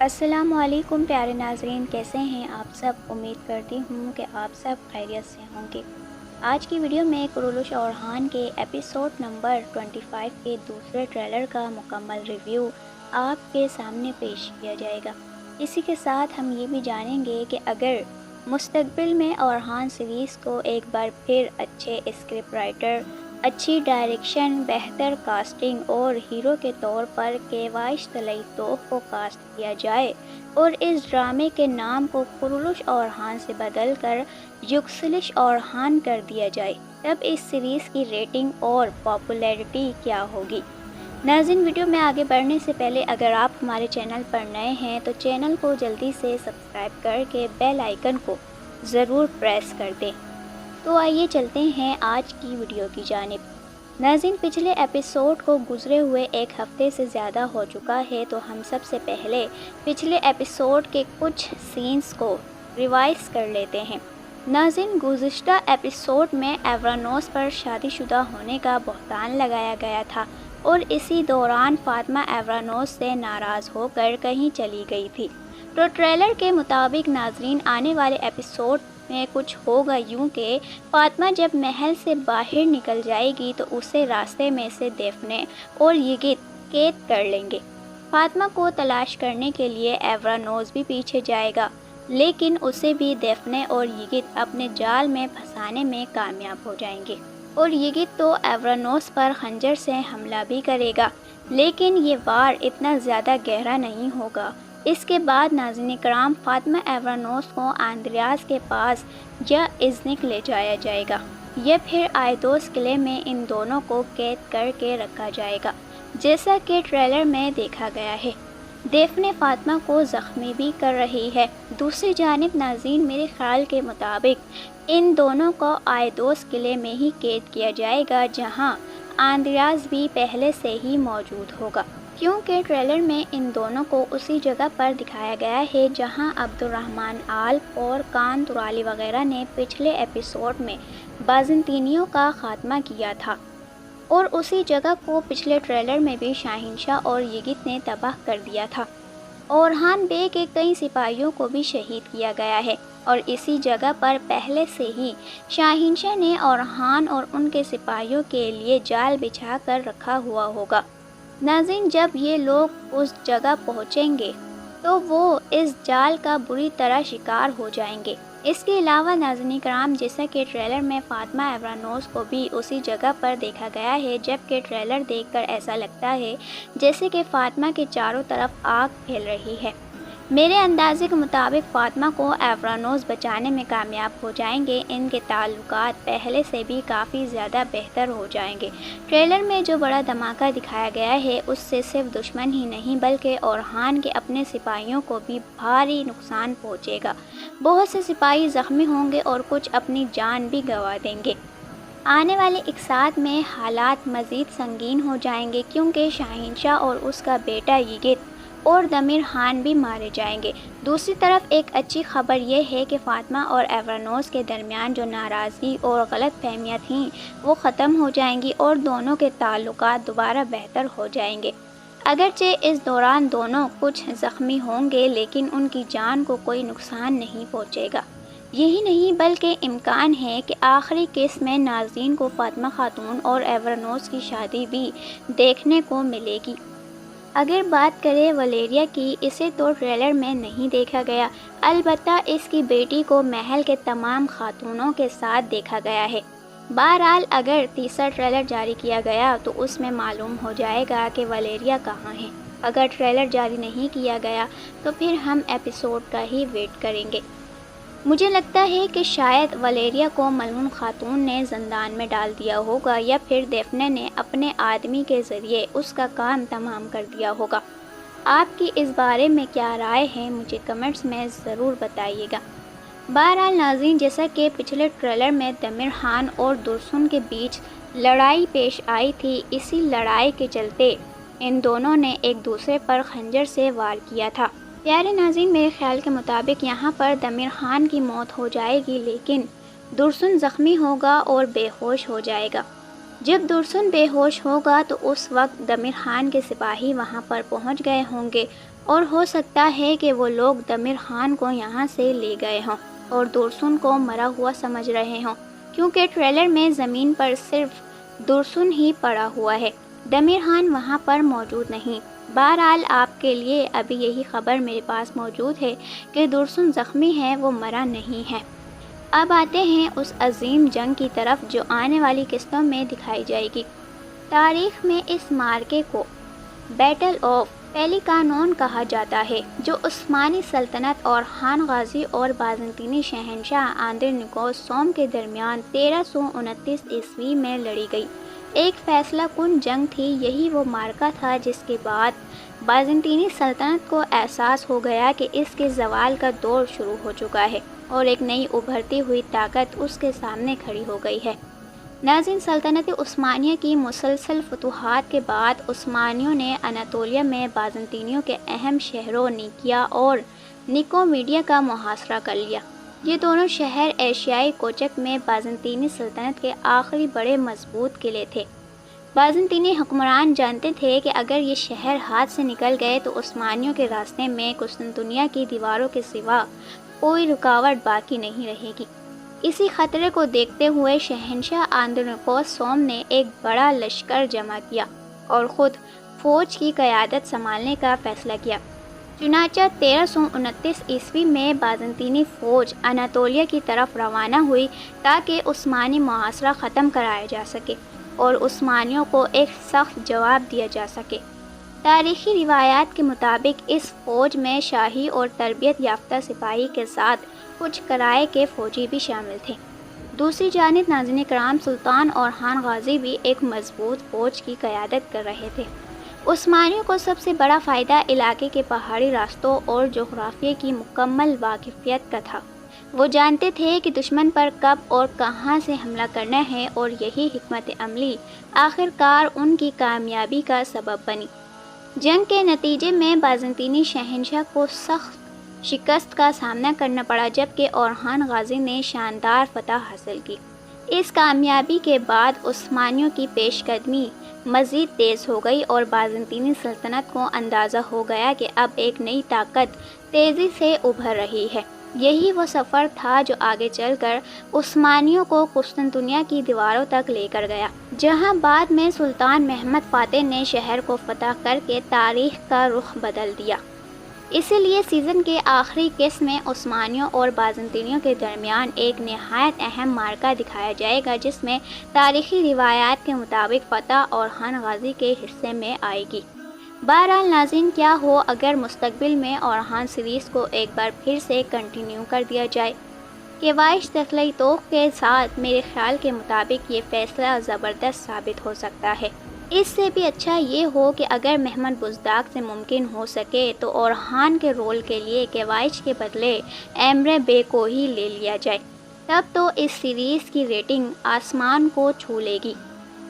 السلام علیکم پیارے ناظرین، کیسے ہیں آپ سب؟ امید کرتی ہوں کہ آپ سب خیریت سے ہوں گے۔ آج کی ویڈیو میں کرولوش اورحان کے ایپیسوڈ نمبر 25 کے دوسرے ٹریلر کا مکمل ریویو آپ کے سامنے پیش کیا جائے گا۔ اسی کے ساتھ ہم یہ بھی جانیں گے کہ اگر مستقبل میں اورحان سیریز کو ایک بار پھر اچھے اسکرپٹ رائٹر، اچھی ڈائریکشن، بہتر کاسٹنگ اور ہیرو کے طور پر کیواش طلعت توف کو کاسٹ کیا جائے اور اس ڈرامے کے نام کو کرولوش اورحان سے بدل کر یکسلش اورحان کر دیا جائے، تب اس سیریز کی ریٹنگ اور پاپولیرٹی کیا ہوگی؟ ناظرین، ویڈیو میں آگے بڑھنے سے پہلے اگر آپ ہمارے چینل پر نئے ہیں تو چینل کو جلدی سے سبسکرائب کر کے بیل آئیکن کو ضرور پریس کر دیں۔ تو آئیے چلتے ہیں آج کی ویڈیو کی جانب۔ ناظرین، پچھلے ایپیسوڈ کو گزرے ہوئے ایک ہفتے سے زیادہ ہو چکا ہے، تو ہم سب سے پہلے پچھلے ایپیسوڈ کے کچھ سینز کو ریوائز کر لیتے ہیں۔ ناظرین، گزشتہ ایپیسوڈ میں ایورانوس پر شادی شدہ ہونے کا بہتان لگایا گیا تھا اور اسی دوران فاطمہ ایورانوس سے ناراض ہو کر کہیں چلی گئی تھی۔ تو ٹریلر کے مطابق ناظرین، آنے والے ایپیسوڈ میں کچھ ہوگا یوں کہ فاطمہ جب محل سے باہر نکل جائے گی تو اسے راستے میں سے دیفنے اور یگت قید کر لیں گے۔ فاطمہ کو تلاش کرنے کے لیے ایورانوس بھی پیچھے جائے گا، لیکن اسے بھی دیفنے اور یگت اپنے جال میں پھنسانے میں کامیاب ہو جائیں گے اور یگت تو ایورانوس پر خنجر سے حملہ بھی کرے گا، لیکن یہ وار اتنا زیادہ گہرا نہیں ہوگا۔ اس کے بعد ناظرین کرام، فاطمہ ایورانوس کو آندریاس کے پاس یا ازنک لے جایا جائے گا یا پھر آئیدوس قلعے میں ان دونوں کو قید کر کے رکھا جائے گا، جیسا کہ ٹریلر میں دیکھا گیا ہے۔ دیفنے فاطمہ کو زخمی بھی کر رہی ہے۔ دوسری جانب ناظرین، میرے خیال کے مطابق ان دونوں کو آئیدوس قلعے میں ہی قید کیا جائے گا، جہاں آندریاس بھی پہلے سے ہی موجود ہوگا، کیونکہ ٹریلر میں ان دونوں کو اسی جگہ پر دکھایا گیا ہے جہاں عبدالرحمن آلپ اور کان تورالی وغیرہ نے پچھلے ایپیسوڈ میں بازنطینیوں کا خاتمہ کیا تھا، اور اسی جگہ کو پچھلے ٹریلر میں بھی شاہنشاہ اور یگت نے تباہ کر دیا تھا۔ اورحان بے کے کئی سپاہیوں کو بھی شہید کیا گیا ہے اور اسی جگہ پر پہلے سے ہی شاہنشاہ نے اورحان اور ان کے سپاہیوں کے لیے جال بچھا کر رکھا ہوا ہوگا۔ ناظرین، جب یہ لوگ اس جگہ پہنچیں گے تو وہ اس جال کا بری طرح شکار ہو جائیں گے۔ اس کے علاوہ ناظرین کرام، جیسا کہ ٹریلر میں فاطمہ ایورانوس کو بھی اسی جگہ پر دیکھا گیا ہے، جبکہ ٹریلر دیکھ کر ایسا لگتا ہے جیسے کہ فاطمہ کے چاروں طرف آگ پھیل رہی ہے۔ میرے اندازے کے مطابق فاطمہ کو ایورانوس بچانے میں کامیاب ہو جائیں گے۔ ان کے تعلقات پہلے سے بھی کافی زیادہ بہتر ہو جائیں گے۔ ٹریلر میں جو بڑا دھماکہ دکھایا گیا ہے، اس سے صرف دشمن ہی نہیں بلکہ اورحان کے اپنے سپاہیوں کو بھی بھاری نقصان پہنچے گا۔ بہت سے سپاہی زخمی ہوں گے اور کچھ اپنی جان بھی گنوا دیں گے۔ آنے والے ایک ساتھ میں حالات مزید سنگین ہو جائیں گے، کیونکہ شاہنشاہ اور اس کا بیٹا یگت اور دمیر خان بھی مارے جائیں گے۔ دوسری طرف ایک اچھی خبر یہ ہے کہ فاطمہ اور ایورانوس کے درمیان جو ناراضگی اور غلط فہمیاں تھیں وہ ختم ہو جائیں گی اور دونوں کے تعلقات دوبارہ بہتر ہو جائیں گے۔ اگرچہ اس دوران دونوں کچھ زخمی ہوں گے، لیکن ان کی جان کو کوئی نقصان نہیں پہنچے گا۔ یہی نہیں بلکہ امکان ہے کہ آخری قسط میں ناظرین کو فاطمہ خاتون اور ایورانوس کی شادی بھی دیکھنے کو ملے گی۔ اگر بات کریں ولیریا کی، اسے تو ٹریلر میں نہیں دیکھا گیا، البتہ اس کی بیٹی کو محل کے تمام خاتونوں کے ساتھ دیکھا گیا ہے۔ بہرحال اگر تیسرا ٹریلر جاری کیا گیا تو اس میں معلوم ہو جائے گا کہ ولیریا کہاں ہے۔ اگر ٹریلر جاری نہیں کیا گیا تو پھر ہم ایپیسوڈ کا ہی ویٹ کریں گے۔ مجھے لگتا ہے کہ شاید ولیریا کو ملعون خاتون نے زندان میں ڈال دیا ہوگا یا پھر دیفنے نے اپنے آدمی کے ذریعے اس کا کام تمام کر دیا ہوگا۔ آپ کی اس بارے میں کیا رائے ہے، مجھے کمنٹس میں ضرور بتائیے گا۔ بہرحال ناظرین، جیسا کہ پچھلے ٹریلر میں دمیر خان اور درسن کے بیچ لڑائی پیش آئی تھی، اسی لڑائی کے چلتے ان دونوں نے ایک دوسرے پر خنجر سے وار کیا تھا۔ پیارے ناظرین، میرے خیال کے مطابق یہاں پر دمیر خان کی موت ہو جائے گی، لیکن درسن زخمی ہوگا اور بے ہوش ہو جائے گا۔ جب درسن بے ہوش ہوگا تو اس وقت دمیر خان کے سپاہی وہاں پر پہنچ گئے ہوں گے اور ہو سکتا ہے کہ وہ لوگ دمیر خان کو یہاں سے لے گئے ہوں اور درسن کو مرا ہوا سمجھ رہے ہوں، کیونکہ ٹریلر میں زمین پر صرف درسن ہی پڑا ہوا ہے، دمیر خان وہاں پر موجود نہیں۔ بہرحال آپ کے لیے ابھی یہی خبر میرے پاس موجود ہے کہ درسن زخمی ہے، وہ مرا نہیں ہے۔ اب آتے ہیں اس عظیم جنگ کی طرف جو آنے والی قسطوں میں دکھائی جائے گی۔ تاریخ میں اس مارکے کو بیٹل آف پیلیکانون کہا جاتا ہے، جو عثمانی سلطنت اور خان غازی اور بازنطینی شہنشاہ اندرونیکوس سوم کے درمیان 1329 عیسوی میں لڑی گئی۔ ایک فیصلہ کن جنگ تھی۔ یہی وہ مارکا تھا جس کے بعد بازنطینی سلطنت کو احساس ہو گیا کہ اس کے زوال کا دور شروع ہو چکا ہے اور ایک نئی ابھرتی ہوئی طاقت اس کے سامنے کھڑی ہو گئی ہے۔ ناظرین، سلطنت عثمانیہ کی مسلسل فتوحات کے بعد عثمانیوں نے اناطولیہ میں بازنطینیوں کے اہم شہروں نیکیا اور نیکومیڈیا کا محاصرہ کر لیا۔ یہ دونوں شہر ایشیائی کوچک میں بازنطینی سلطنت کے آخری بڑے مضبوط قلعے تھے۔ بازنطینی حکمران جانتے تھے کہ اگر یہ شہر ہاتھ سے نکل گئے تو عثمانیوں کے راستے میں قسطنطنیہ کی دیواروں کے سوا کوئی رکاوٹ باقی نہیں رہے گی۔ اسی خطرے کو دیکھتے ہوئے شہنشاہ اندرونیکوس سوم نے ایک بڑا لشکر جمع کیا اور خود فوج کی قیادت سنبھالنے کا فیصلہ کیا۔ چنانچہ 1329 عیسوی میں بازنطینی فوج اناطولیہ کی طرف روانہ ہوئی تاکہ عثمانی محاصرہ ختم کرایا جا سکے اور عثمانیوں کو ایک سخت جواب دیا جا سکے۔ تاریخی روایات کے مطابق اس فوج میں شاہی اور تربیت یافتہ سپاہی کے ساتھ کچھ کرائے کے فوجی بھی شامل تھے۔ دوسری جانب ناظرین کرام، سلطان اور خان غازی بھی ایک مضبوط فوج کی قیادت کر رہے تھے۔ عثمانیوں کو سب سے بڑا فائدہ علاقے کے پہاڑی راستوں اور جغرافیے کی مکمل واقفیت کا تھا۔ وہ جانتے تھے کہ دشمن پر کب اور کہاں سے حملہ کرنا ہے اور یہی حکمت عملی آخر کار ان کی کامیابی کا سبب بنی۔ جنگ کے نتیجے میں بازنطینی شہنشاہ کو سخت شکست کا سامنا کرنا پڑا، جبکہ اورخان غازی نے شاندار فتح حاصل کی۔ اس کامیابی کے بعد عثمانیوں کی پیش قدمی مزید تیز ہو گئی اور بازنطینی سلطنت کو اندازہ ہو گیا کہ اب ایک نئی طاقت تیزی سے ابھر رہی ہے۔ یہی وہ سفر تھا جو آگے چل کر عثمانیوں کو قسطنطنیہ کی دیواروں تک لے کر گیا، جہاں بعد میں سلطان محمد فاتح نے شہر کو فتح کر کے تاریخ کا رخ بدل دیا۔ اسی لیے سیزن کے آخری قسط میں عثمانیوں اور بازنطینیوں کے درمیان ایک نہایت اہم معرکہ دکھایا جائے گا، جس میں تاریخی روایات کے مطابق فتح اور خان غازی کے حصے میں آئے گی۔ بہرحال ناظرین، کیا ہو اگر مستقبل میں اورخان سیریز کو ایک بار پھر سے کنٹینیو کر دیا جائے؟ کیوائش دخلئی توق کے ساتھ میرے خیال کے مطابق یہ فیصلہ زبردست ثابت ہو سکتا ہے۔ اس سے بھی اچھا یہ ہو کہ اگر محمد بزداق سے ممکن ہو سکے تو اورخان کے رول کے لیے کیوائش کے بدلے ایمرے بے کو ہی لے لیا جائے، تب تو اس سیریز کی ریٹنگ آسمان کو چھو لے گی۔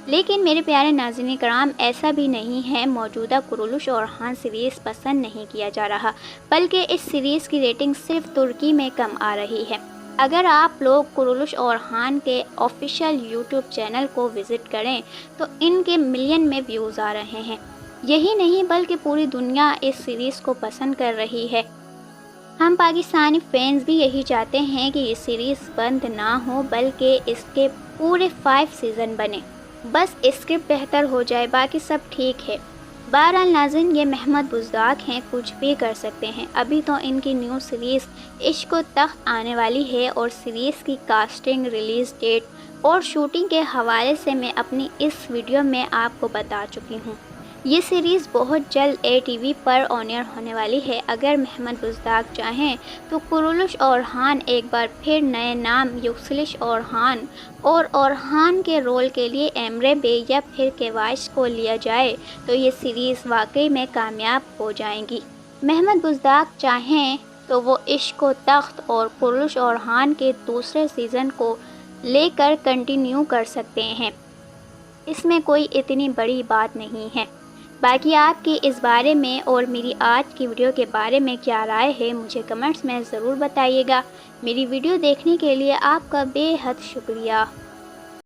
لیکن میرے پیارے ناظرین کرام، ایسا بھی نہیں ہے۔ موجودہ قرولش اورخان سیریز پسند نہیں کیا جا رہا، بلکہ اس سیریز کی ریٹنگ صرف ترکی میں کم آ رہی ہے۔ اگر آپ لوگ قرولش اورخان کے آفیشیل یوٹیوب چینل کو وزٹ کریں تو ان کے ملین میں ویوز آ رہے ہیں۔ یہی نہیں بلکہ پوری دنیا اس سیریز کو پسند کر رہی ہے۔ ہم پاکستانی فینز بھی یہی چاہتے ہیں کہ یہ سیریز بند نہ ہو، بلکہ اس کے پورے 5 سیزن بنے۔ بس اسکرپٹ بہتر ہو جائے، باقی سب ٹھیک ہے۔ بہرحال ناظرین، یہ محمد بزداق ہیں، کچھ بھی کر سکتے ہیں۔ ابھی تو ان کی نیو سیریز عشق و تخت آنے والی ہے اور سیریز کی کاسٹنگ، ریلیز ڈیٹ اور شوٹنگ کے حوالے سے میں اپنی اس ویڈیو میں آپ کو بتا چکی ہوں۔ یہ سیریز بہت جلد ATV پر آن ایئر ہونے والی ہے۔ اگر محمد بزداق چاہیں تو قرولش اورخان ایک بار پھر نئے نام یکسلش اورخان اور اورخان کے رول کے لیے ایمرے بے یا پھر کیوائش کو لیا جائے تو یہ سیریز واقعی میں کامیاب ہو جائیں گی۔ محمد بزداق چاہیں تو وہ عشق و تخت اور قرولش اورخان کے دوسرے سیزن کو لے کر کنٹینیو کر سکتے ہیں، اس میں کوئی اتنی بڑی بات نہیں ہے۔ باقی آپ کی اس بارے میں اور میری آج کی ویڈیو کے بارے میں کیا رائے ہے، مجھے کمنٹس میں ضرور بتائیے گا۔ میری ویڈیو دیکھنے کے لیے آپ کا بے حد شکریہ۔